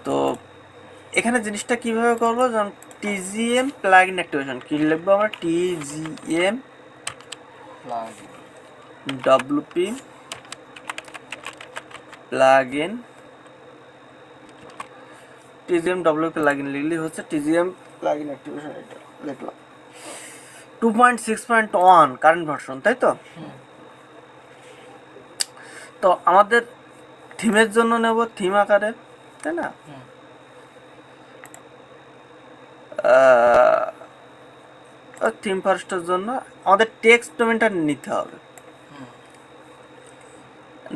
তো এখানে জিনিসটা কিভাবে করবো, যেমন টিজিএম প্লাগইন অ্যাক্টিভেশন কি লিখবো আমরা, TGM WP plugin, TGM WP plugin লিখলেই হচ্ছে টিজিএম প্লাগইন অ্যাক্টিভেশন। এটা লিখলাম 2.6.1 কারেন্ট ভার্সন, তাই তো? তো আমাদের থিমের জন্য নেব থিম আকারে, তাই না? থিম ফার্স্টের জন্য আমাদের টেক্সট ডোমেনটা নিতে হবে,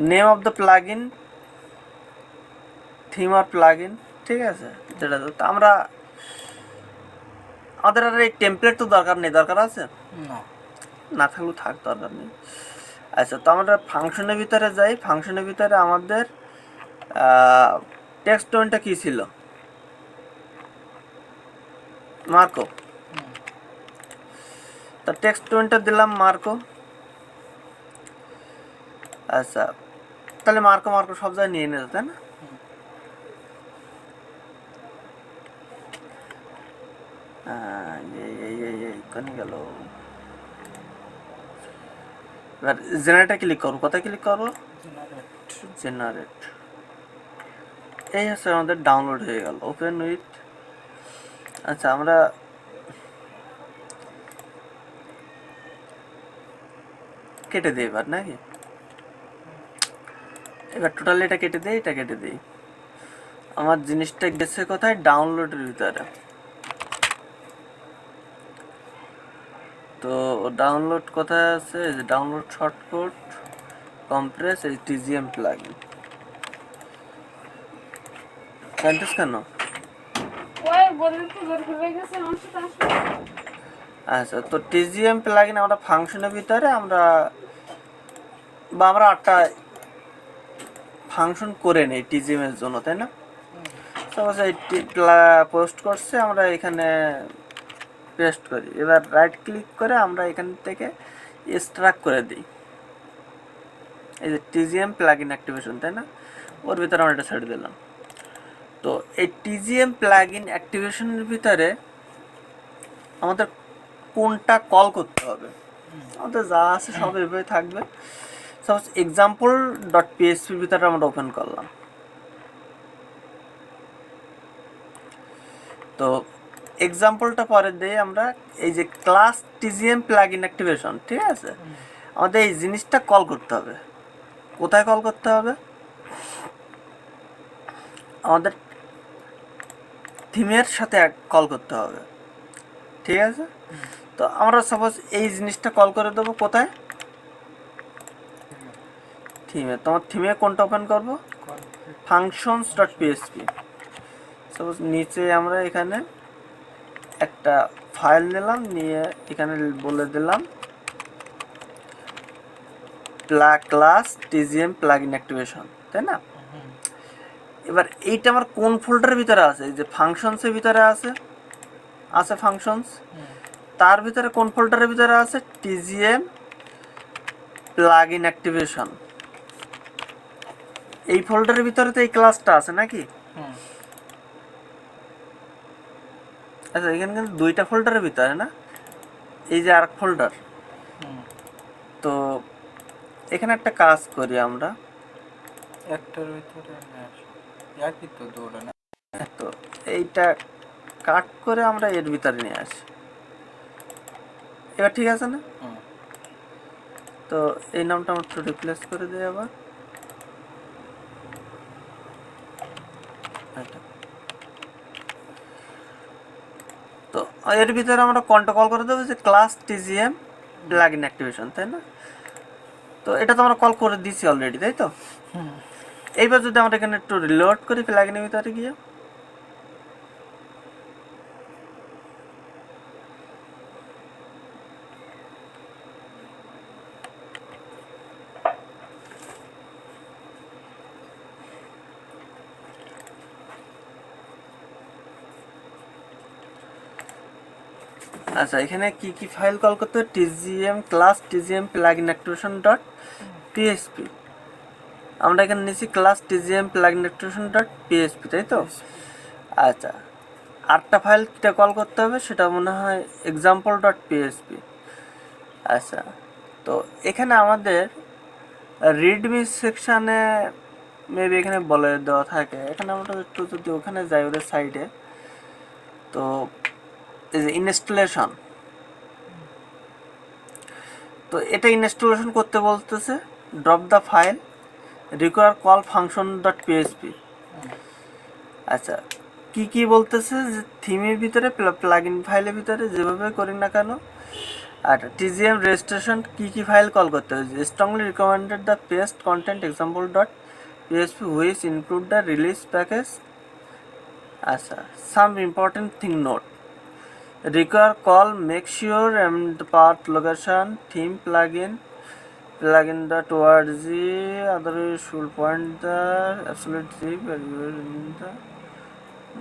name of the plugin, theme আর প্লাগইন, ঠিক আছে? যেটা তো আমরা আমাদের আর এই টেমপ্লেট তো দরকার নেই, দরকার আছে না থাকলেও থাক, দরকার নেই। আচ্ছা, তো আমরা ফাংশনের ভিতরে যাই। ফাংশনের ভিতরে আমাদের টেক্সট ডোমেনটা কী ছিল, মার্কো। তো টেক্সট ডোমেনটা দিলাম মার্কো। আচ্ছা, তাহলে মার্কো মার্কো সব জায়গায় নিয়ে নিতে, তাই না? কোনে গেল? এবার জেনারেটে ক্লিক করবো। কোথায় ক্লিক করবো? জেনারেট। এই হচ্ছে আমাদের ডাউনলোড হয়ে গেল। Open with. আচ্ছা, আমরা কেটে দিই এবার, নাকি? এবার টোটাল এটা কেটে দিই, এটা কেটে দিই। আমার জিনিসটা গেছে কোথায়? ডাউনলোডের ভিতরে। তো ডাউনলোড কোথায় আছে? ডাউনলোড শর্টকাট, কম্প্রেস, এই টিজিএম প্লাগইন। জানতেস কেন? আচ্ছা, তো টিজিএম প্লাগইন আমরা ফাংশনের ভিতরে আমরা 8টা ফাংশন করে নেই টিজিএম এর জন্য, তাই না? সাপোজ এই পোস্ট করছে, আমরা এখানে পেস্ট করি। এবার রাইট ক্লিক করে আমরা এখান থেকে এক্সট্রাক্ট করে দিই। এই যে টিজিএম প্লাগইন অ্যাক্টিভেশন, তাই না? ওর ভিতরে আমরা এটা ছেড়ে দিলাম। তো এই টিজিএম প্লাগইন অ্যাক্টিভেশনের ভিতরে আমাদের কোনটা কল করতে হবে? আমাদের যা আছে সব এভাবে থাকবে। সাপোজ এক্সাম্পল ডট পিএইচপির ভিতরে আমরা ওপেন করলাম। তো এক্সাম্পলটা পরে দিয়ে আমরা এই যে ক্লাস টিজিএম প্লাগইন অ্যাক্টিভেশন, ঠিক আছে? আমাদের এই জিনিসটা কল করতে হবে। কোথায় কল করতে হবে? আমাদের থিমের সাথে কল করতে হবে, ঠিক আছে? তো আমরা সাপোজ এই জিনিসটা কল করে দেবো কোথায়? থিমে। তোমার থিমে কোনটা ওপেন করব? Functions dot PHP. সাপোজ নিচে আমরা এখানে একটা ফাইল নিলাম, নিয়ে এখানে বলে দিলাম ক্লাস টিজিএম প্লাগইন অ্যাক্টিভেশন, তাই না? এবার এইটা আমার কোন ফোল্ডারের ভিতরে আছে? এই যে ফাংশনসের ভিতরে আছে ফাংশনস। তার ভিতরে কোন ফোল্ডারের ভিতরে আছে? TGM plugin activation. এই ফোল্ডারের ভিতরে তো এই ক্লাসটা আছে, নাকি? আচ্ছা, এখানে কিন্তু 2টা ফোল্ডারের ভিতরে না, এই যে আরেক ফোল্ডার। তো এখানে একটা কাজ করি আমরা, একটার ভিতরে একই তো দৌড়ে না। তো এইটা কাট করে আমরা এর ভিতরে নিয়ে আসি। এবার ঠিক আছে না? তো এই নামটা আমরা একটু রিপ্লেস করে দিই আবার। তো এর ভিতরে আমরা কোনটা কল করে দেবো? যে ক্লাস টিজিএম প্লাগইন অ্যাক্টিভেশন, তাই না? তো এটা তো আমরা কল করে দিয়েছি অলরেডি, তাই তো? এইবার যদি আমরা এখানে একটু রিলোড করি প্লাগইনের ভিতরে গিয়ে, আচ্ছা, এখানে কি কি ফাইল কল করতে হবে? TGM class TGM plugin activation dot PHP, আমরা এখানে নিচ্ছি class TGM plugin extension dot PSP, তাই তো? আচ্ছা, আটটা ফাইলটা কল করতে হবে, সেটা মনে হয় এক্সাম্পল ডট পিএসপি। আচ্ছা, তো এখানে আমাদের রিডমি সেকশানে মেবি এখানে বলে দেওয়া থাকে। এখানে আমরা একটু যদি ওখানে যাই ওদের সাইডে, তো এই যে ইনস্টলেশন, তো এটা ইনস্টলেশন করতে বলতেছে drop the file require call function dot PSP. আচ্ছা, কি কি বলতেছে যে থিমের ভিতরে প্লাগ ইন ফাইলের ভিতরে যেভাবে করি না কেন, আর টিজিএম রেজিস্ট্রেশন কি কি ফাইল কল করতে হবে, strongly recommended the paste content example dot PSP which include the release package. আচ্ছা, some important thing note require call make sure and path location theme plugin dot org otherwise should point the absolute zip in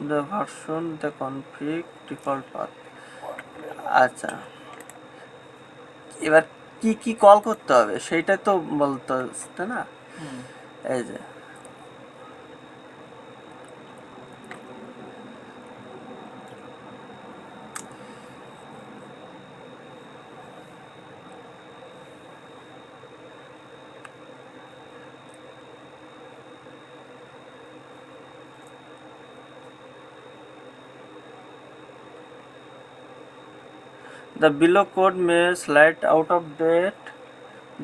the version the config default path. আচ্ছা, এবার কি কি call করতে হবে সেইটা তো বলতে হচ্ছে না। এই যে the below code may slide out of date.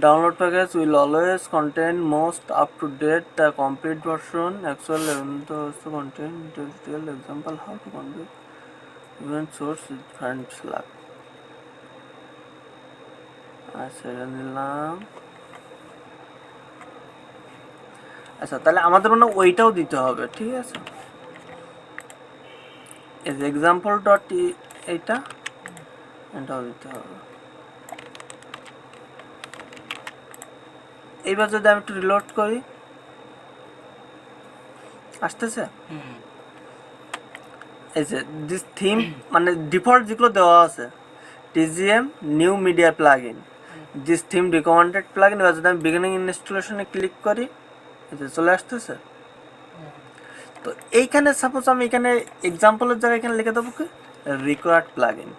Download package will always contain most up to date the complete version. Actual event also contain detailed example how to configure event source with different Slack. আচ্ছা, এটা নিলাম। আচ্ছা, তাহলে আমাদের মনে ওইটাও দিতে হবে, ঠিক আছে? এই যে এক্সাম্পল ডট এইটা, এটাও দিতে হবে। এইবার যদি আমি একটু রিলোড করি, আসতেছে? এই যে দিস থিম মানে ডিফল্ট যেগুলো দেওয়া আছে, TGM new media plug in, this theme recommended plug in. এবার যদি আমি বিগিনিং ইনস্টলেশনে ক্লিক করি, এই যে চলে আসতেছে। তো এইখানে সাপোজ আমি এখানে এক্সাম্পলের জায়গায় এখানে লিখে দেবো কি required plug in,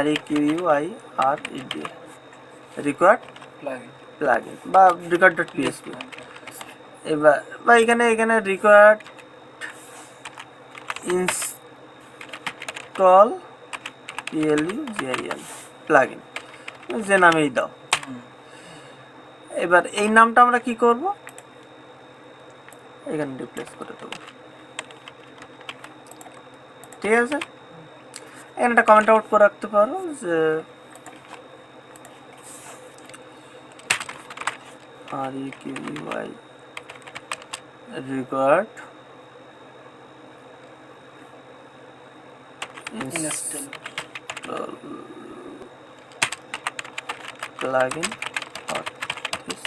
REQUIRED required plug in বা রিকোয়ার্ড ডট পিএসপি। এবার বা এখানে required install PLUGIN plug in, যে নামেই দাও। এবার এই নামটা আমরা কি করব, এখানে রিপ্লেস করে দেবো, ঠিক আছে? এখানে একটা কমেন্ট আউট করে রাখতে পারো যে REQUI required install plugin for this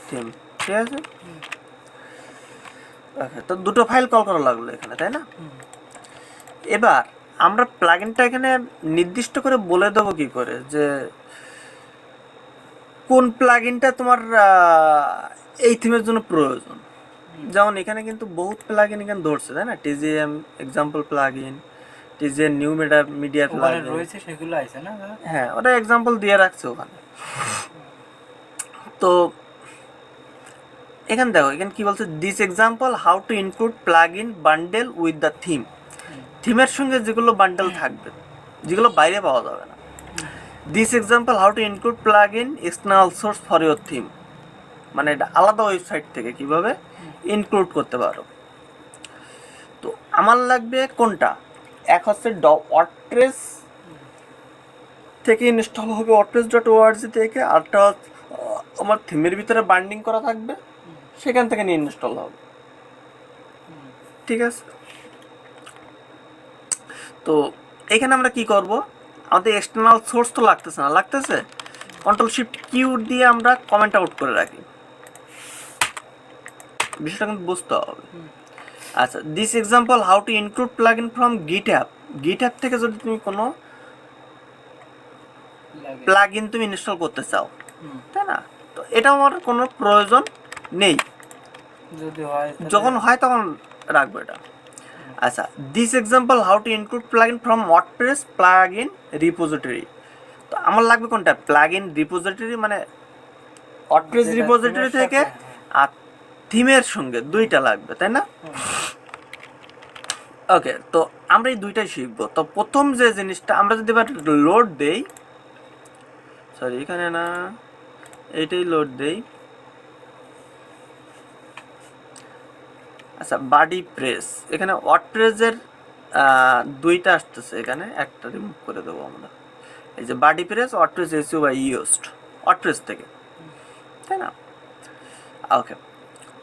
theme, ঠিক আছে? ওকে, তো দুটো ফাইল কল করা লাগলো এখানে, তাই না? এবার আমরা প্লাগইনটা এখানে নির্দিষ্ট করে বলে দেবো কি করে যে কোন প্লাগইনটা তোমার এই থিমের জন্য প্রয়োজন। যেমন এখানে কিন্তু বহুত প্লাগইন এখানে ধরছে, তাই না? TGM example plugin, TGM new media plugin রয়েছে, সেগুলো আছে না? হ্যাঁ, ওটা এক্সাম্পল দিয়ে রাখছে ওখানে। তো এখানে দেখো, এখানে কি বলছে, this example how to include plugin bundle with the theme. থিমের সঙ্গে যেগুলো বান্ডেল থাকবে, যেগুলো বাইরে পাওয়া যাবে না। This example how to include plugin external source for your theme, মানে এটা আলাদা ওয়েবসাইট থেকে কিভাবে ইনক্লুড করতে পারো। তো আমার লাগবে কোনটা, এক হচ্ছে ওয়ার্ডপ্রেস থেকে ইনস্টল হবে, wordpress.org থেকে, আরটা আমার থিমের ভিতরে বাইন্ডিং করা থাকবে, সেখান থেকে নিয়ে ইনস্টল হবে, ঠিক আছে? তো এখানে আমরা কি করব, আমাদের এক্সটার্নাল সোর্স তো লাগতেছে না, লাগতেছে Ctrl+Shift+Q দিয়ে আমরা কমেন্ট আউট করে রাখি, বিষয়টা কিন্তু বুঝতে হবে। আচ্ছা, this example how to include plugin from GitHub থেকে যদি তুমি কোনো প্লাগইন তুমি ইনস্টল করতে চাও, তাই না? তো এটা আমার কোনো প্রয়োজন নেই, যদি হয় যখন হয় তখন রাখবো এটা। আচ্ছা, this example how to include plugin from WordPress plugin repository. তো আমার লাগবে কোনটা, প্লাগইন রিপোজিটরি মানে ওয়ার্ডপ্রেস যেটা রিপোজিটরি থিমের থেকে, সাথে, আর থিমের সঙ্গে দুইটা লাগবে, তাই না? ওকে, তো আমরা এই দুইটাই শিখবো। তো প্রথম যে জিনিসটা আমরা যদি এবার লোড দেই, সরি এখানে না, এইটাই লোড দেই। আচ্ছা, বডি প্রেস, এখানে ওয়ার্ডপ্রেসের দুইটা আসতেছে, এখানে একটা রিমুভ করে দেবো আমরা। এই যে বডি প্রেস ওয়ার্ডপ্রেস এসইউ বাই ইউজড ওয়ার্ডপ্রেস থেকে, তাই না? ওকে,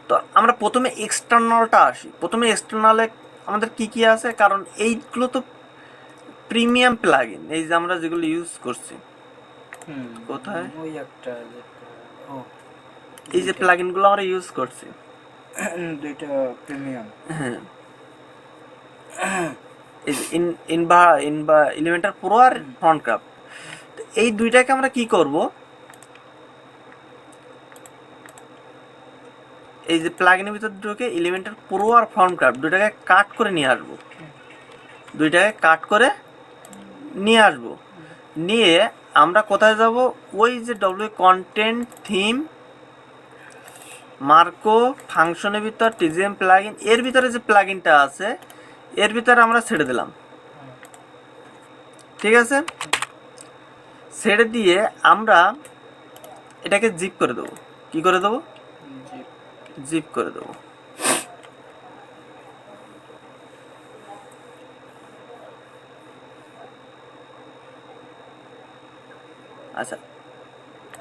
তো আমরা প্রথমে এক্সটার্নালটা আসি। প্রথমে এক্সটার্নালে আমাদের কি কি আছে, কারণ এইগুলো তো প্রিমিয়াম প্লাগইন, এই যে আমরা যেগুলো ইউজ করছি। কোথায় ওই একটা যেটা, ও এই যে প্লাগইনগুলো আমরা ইউজ করছি, দুইটা প্রিমিয়াম। হ্যাঁ, এই যে ইনভেন্টর প্রো আর ফ্রন্ট ক্রাফট, এই দুইটাকে আমরা কি করব, এই যে প্লাগইনের ভিতর ঢুকে এলিমেন্টার প্রো আর ফর্ম ক্রাফট দুইটাকে কাট করে নিয়ে আসবো, দুইটাকে কাট করে নিয়ে আসবো। নিয়ে আমরা কোথায় যাব, ওই যে ডব্লিউ কন্টেন্ট থিম মার্কো ফাংশনের ভিতর টিজিএম প্লাগইন, এর ভিতরে যে প্লাগইনটা আছে এর ভিতরে আমরা ছেড়ে দিলাম, ঠিক আছে? ছেড়ে দিয়ে আমরা এটাকে জিপ করে দেবো। কি করে দেবো, জিপ করে দেবো। আচ্ছা,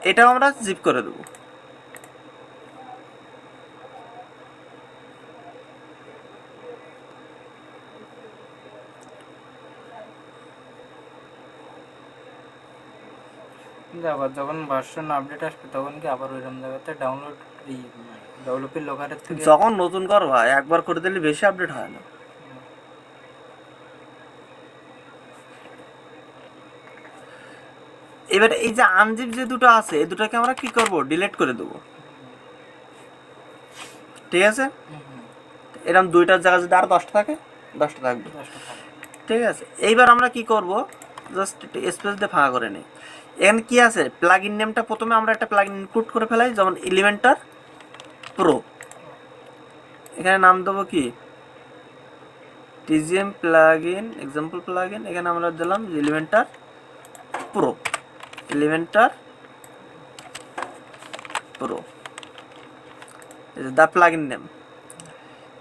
এটাও আমরা জিপ করে দেবো। আবার যখন ভার্সন আপডেট আসবে তখন কি আবার ওইরকম জায়গাতে ডাউনলোড এই ডেভেলপের লোকারের থেকে যখন নতুন করবা একবার করে দিলে বেশি আপডেট হয় না। এবার এই যে আনজিপ যে দুটো আছে এই দুটোকে আমরা কি করব, ডিলিট করে দেবো, ঠিক আছে? এরকম দুইটার জায়গায় যদি আর 10টা থাকে 10টা থাকবে, ঠিক আছে? এইবার আমরা কি করব, জাস্ট স্পেস দিয়ে ফাঁকা করে নিই। এখানে কি আছে, প্লাগইন নেমটা প্রথমে আমরা একটা প্লাগইন ইনক্লুড করে ফেলাই, যেমন এলিমেন্টার প্রো। এখানে নাম দেবো কি, টিজিএম প্লাগইন এক্সাম্পল প্লাগইন। এখানে আমরা দিলাম Elementor pro, Elementor pro, the plugin name,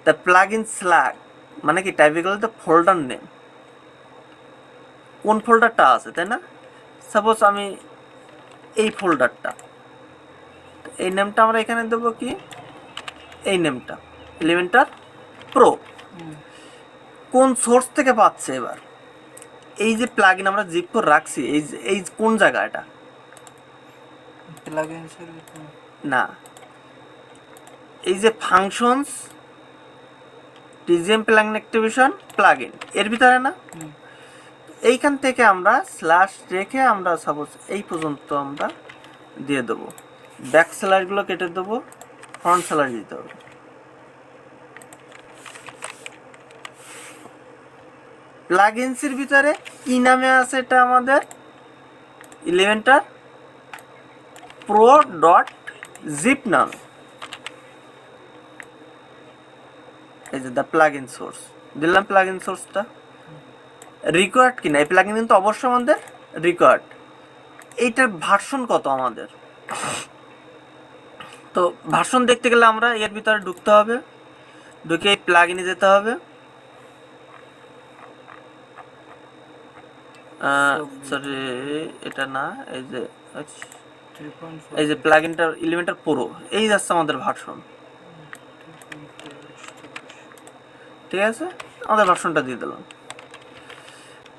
the plugin slug মানে কি টাইপিক্যাল দ্য ফোল্ডার নেম, কোন ফোল্ডারটা আছে, তাই না? সাপোজ আমি এই ফোল্ডারটা, এই নেমটা আমরা এখানে দেবো কি, এই নেমটা এলিমেন্টার প্রো। কোন সোর্স থেকে পাচ্ছে, এবার এই যে প্লাগইন আমরা জিপ করে রাখছি, এই কোন জায়গা, এটা না, এই যে functions TGM plugin activation plugin এর ভিতরে না, এইখান থেকে আমরা স্ল্যাশ রেখে আমরা সাপোজ এই পর্যন্ত আমরা দিয়ে দেবো। ব্যাক স্ল্যাশগুলো কেটে দেবো, ফ্রন্ট স্ল্যাশ দিতে হবে। প্লাগইনসের ভিতরে কি নামে আছে, এটা আমাদের এলিমেন্টার প্রো ডট জিপ নাম, এই যে দ্য প্লাগইন সোর্স দিলাম। প্লাগইন সোর্সটা রিকোয়ার্ড কিনা, এই প্লাগইন কিন্তু অবশ্যই আমাদের রিকোয়ার্ড। এইটার ভার্সন কত আমাদের, তো ভার্সন দেখতে গেলে আমরা এর ভিতরে ঢুকতে হবে, ঢুকে এই প্লাগইনে যেতে হবে। সরি এটা না, এই যে প্লাগইনটার এলিমেন্টার প্রো, এই যাচ্ছে আমাদের ভার্সন, ঠিক আছে? আমাদের ভার্সনটা দিয়ে দিলাম।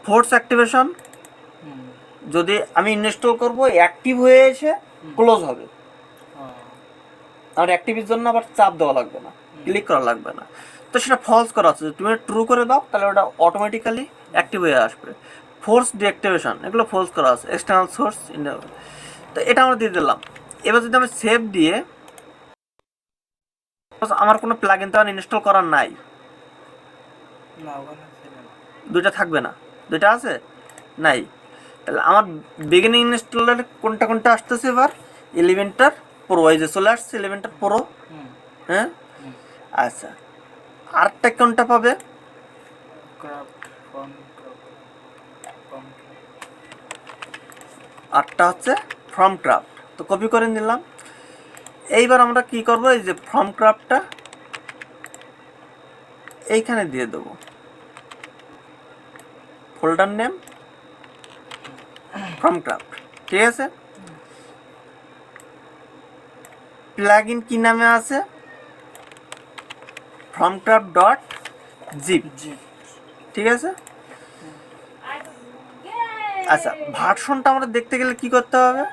ফোর্স অ্যাক্টিভেশন, যদি আমি ইনস্টল করব অ্যাক্টিভ হয়ে এসে ক্লোজ হবে, আর অ্যাক্টিভের জন্য আবার চাপ দেওয়া লাগবে না, ক্লিক করা লাগবে না। তো সেটা ফলস করা আছে, তুমি ট্রু করে দাও তাহলে ওটা অটোমেটিক্যালি অ্যাক্টিভ হয়ে আসবে। ফোর্স ডিঅ্যাক্টিভেশন এগুলো ফলস করা আছে। এক্সটার্নাল সোর্স, তো এটা আমরা দিয়ে দিলাম। এবার যদি আমি সেভ দিয়ে আমার কোনো প্লাগইন তো আর ইনস্টল করার নাই, না ওখানে ছিল না। দুইটা থাকবে না, দুইটা আছে নাই, তাহলে আমার বিগিনিং ইনস্টলারে কোনটা কোনটা আসতেছে এবার? এলিমেন্টার প্রো, এই যে চলে আসছে এলিমেন্টার প্রো। হুম হ্যাঁ, হুম আচ্ছা, আরেকটা কোনটা পাবে? ক্রাফট ফর্ম ফর্ম আরটা হচ্ছে ফর্ম ক্রাফট, তো কপি করে নিলাম। এইবার আমরা কি করব, এই যে ফর্ম ক্রাফটটা এইখানে দিয়ে দেবো, ফোল্ডার নেম ফর্ম ক্রাফট, ঠিক আছে। প্লাগইন কি নামে আছে? ফর্ম ক্রাফট ডট জিপ, জি। ঠিক আছে। আচ্ছা, ভার্সনটা আমরা দেখতে গেলে কি করতে হবে?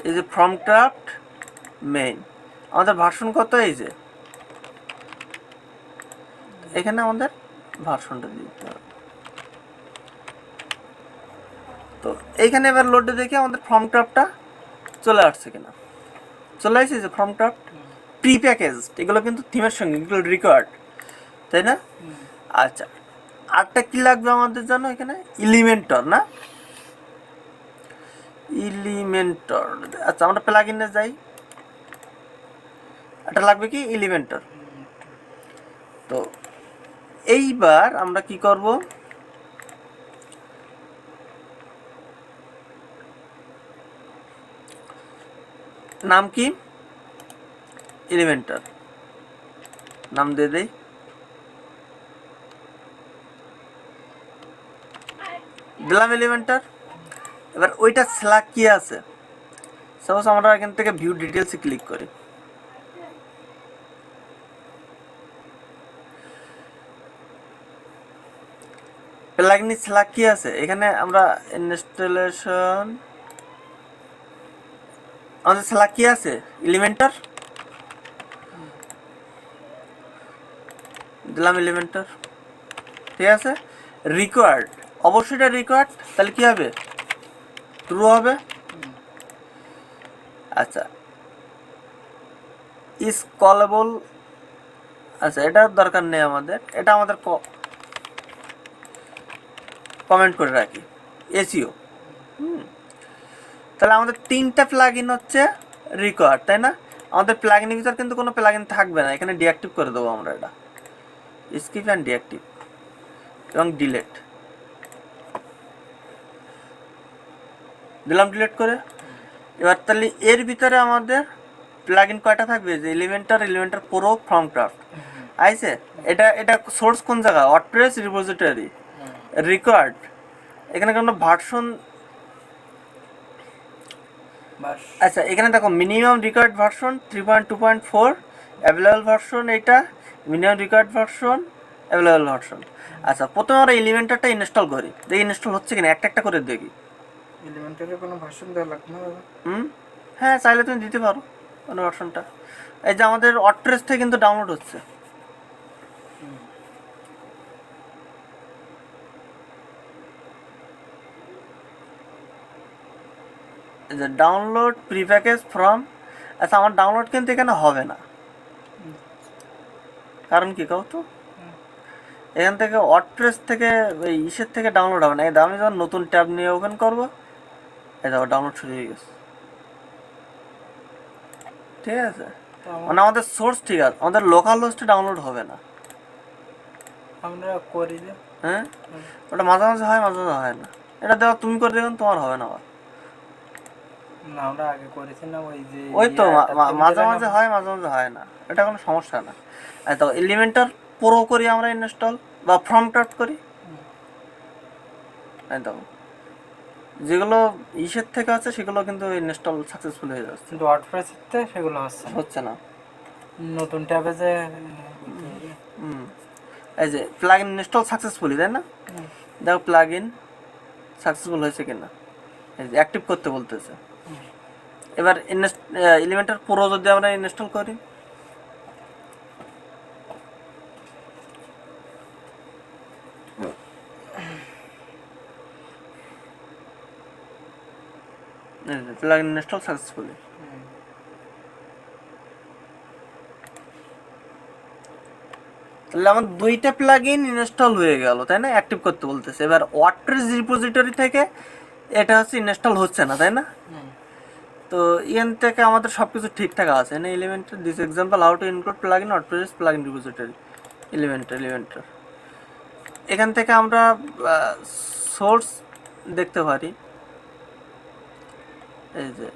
এই যে ফর্ম ক্রাফট মেইন, আমাদের ভার্সন কত? এই যে এখানে আমাদের ভার্সনটা দিতে হবে। তো এইখানে এবার লোডে দেখি আমাদের ফর্ম ক্রাফটটা চলে আসছে কিনা। চলে আসছে যে ফর্ম ক্রাফট প্রি প্যাকেজ, এগুলো কিন্তু থিমের সঙ্গে এগুলো রিকোয়ার্ড, তাই না? আচ্ছা, আরটা কি লাগবে আমাদের জন্য এখানে? এলিমেন্টর, না এলিমেন্টর। আচ্ছা, আমরা প্লাগইনে যাই, এটা লাগবে কি? এলিমেন্টর। তো এইবার আমরা কি করব? নাম কি? এলিমেন্টর নাম দিয়ে দেই, দিলাম এলিমেন্টর। এবার ওইটা স্ল্যাক কি আছে? সাপোজ আমরা এখান থেকে ভিউ ডিটেলসে ক্লিক করি, প্লাগইন স্ল্যাক কি আছে এখানে? আমরা ইনস্টলেশন, আমাদের স্ল্যাক কি আছে? এলিমেন্টর, দিলাম এলিমেন্টর, ঠিক আছে। রিকোয়ার্ড, অবশ্যই এটা রিকোয়ার্ড, তাহলে কি হবে? ট্রু হবে। আচ্ছা, ইজ কলেবল, আচ্ছা এটার দরকার নেই আমাদের, এটা আমাদের কমেন্ট করে রাখি, এসিও। তাহলে আমাদের তিনটা প্লাগইন হচ্ছে রিকোয়ার্ড, তাই না? আমাদের প্লাগইনের ভিতর কিন্তু কোনো প্লাগইন থাকবে না, এখানে ডিঅ্যাক্টিভ করে দেবো আমরা, এটা স্কিপ অ্যান্ড ডিঅ্যাক্টিভ এবং ডিলেট দিলাম, ডিলেট করে। এবার তাহলে এর ভিতরে আমাদের প্লাগইন কয়টা থাকবে? যে এলিমেন্টার প্রো ফর্ম ক্রাফট আইছে, এটা এটা সোর্স কোন জায়গা? ওয়ার্ডপ্রেস রিপোজিটরি রিকোয়ার্ড, এখানে কোনো ভার্সন। আচ্ছা, এখানে দেখো minimum required version 3.2.4, available version এইটা, minimum required version, available version. আচ্ছা, প্রথমে আমরা এলিমেন্টারটা ইনস্টল করি, দেখি ইনস্টল হচ্ছে কিনা, একটা একটা করে দেখি। এলিমেন্টারে কোনো ভার্সন দেওয়া লাগবে না দাদা? হ্যাঁ, চাইলে তুমি দিতে পারো কোনো ভার্সনটা। এই যে আমাদের ওয়ার্ডপ্রেস থেকে কিন্তু ডাউনলোড হচ্ছে, এই যে ডাউনলোড প্রি প্যাকেজ ফ্রম। আচ্ছা, আমার ডাউনলোড কিন্তু এখানে হবে না, কারণ কি কাউ তো? এখান থেকে ওয়ার্ডপ্রেস থেকে ওই ইসের থেকে ডাউনলোড হবে না। এই আমি যখন নতুন ট্যাব নিয়ে ওপেন করবো, এই দেখো ডাউনলোড শুরু হয়ে গেছে, ঠিক আছে। মানে আমাদের সোর্স ঠিক আছে, আমাদের লোকাল হোস্টে ডাউনলোড হবে না। আমরা করি যে। হ্যাঁ, ওটা মাঝে মাঝে হয়, মাঝে মাঝে হয় না। এটা দেখো তুমি করে দেখুন, তোমার হবে না আবার। না, আমরা আগে করেছি না, ওই যে ওই তো মাঝে মাঝে হয়, মাঝে মাঝে হয় না, এটা কোনো সমস্যা না। আর তো এলিমেন্টার প্রো করি আমরা ইনস্টল, বা ফর্ম ক্রাফট করি, দেখো যেগুলো ইসের থেকে আছে সেগুলো কিন্তু ইনস্টল সাকসেসফুল হয়ে যাচ্ছে, কিন্তু ওয়ার্ডপ্রেসেতে সেগুলো হচ্ছে না। নতুন ট্যাবে যে এই যে প্লাগইন ইনস্টল সাকসেসফুলি, তাই না? দেখো প্লাগইন সাকসেসফুল হয়েছে কিনা, এই যে অ্যাক্টিভ করতে বলতেছে। এবার এলিমেন্টার প্রো যদি আমরা ইনস্টল করি, প্লাগইন ইনস্টল সাকসেসফুলি। তাহলে আমার দুইটা প্লাগ ইন ইনস্টল হয়ে গেল, তাই না? অ্যাক্টিভ করতে বলতেছে। এবার ওয়ার্ডপ্রেস রিপোজিটরি থেকে এটা হচ্ছে ইনস্টল হচ্ছে না, তাই না? তো এখান থেকে আমাদের সব কিছু ঠিকঠাক আছে না? Elementor this example how to include plug in WordPress plug in repository Elementor. এখান থেকে আমরা সোর্স দেখতে পারি, এই যে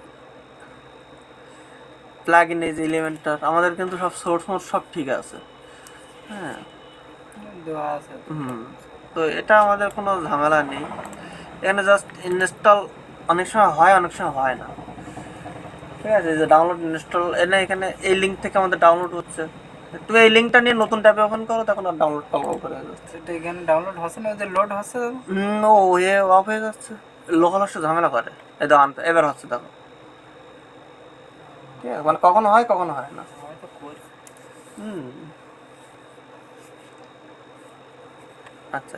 প্লাগ ইন, এই যে এলিমেন্টার, আমাদের কিন্তু সব সোর্স মোড সব ঠিক আছে। হ্যাঁ, দেওয়া আছে। তো এটা আমাদের কোনো ঝামেলা নেই। এখানে জাস্ট ইনস্টল অনেক সময় হয়, অনেক সময় হয় না। ঠিক আছে, এই যে ডাউনলোড ইনস্টল এখানে এই লিঙ্ক থেকে আমাদের ডাউনলোড হচ্ছে। তুমি এই লিঙ্কটা নিয়ে নতুন ট্যাবে ওপেন করো, তখন আর ডাউনলোড করে যাচ্ছে। সেটা এখানে ডাউনলোড হচ্ছে না, ওদের লোড হচ্ছে। ও এ অফ হয়ে যাচ্ছে, লোকাল হোস্টে ঝামেলা করে। এই দেখো এবার হচ্ছে, দেখো। ঠিক আছে, মানে কখনো হয় কখনো হয় না। হয়তো করি। আচ্ছা।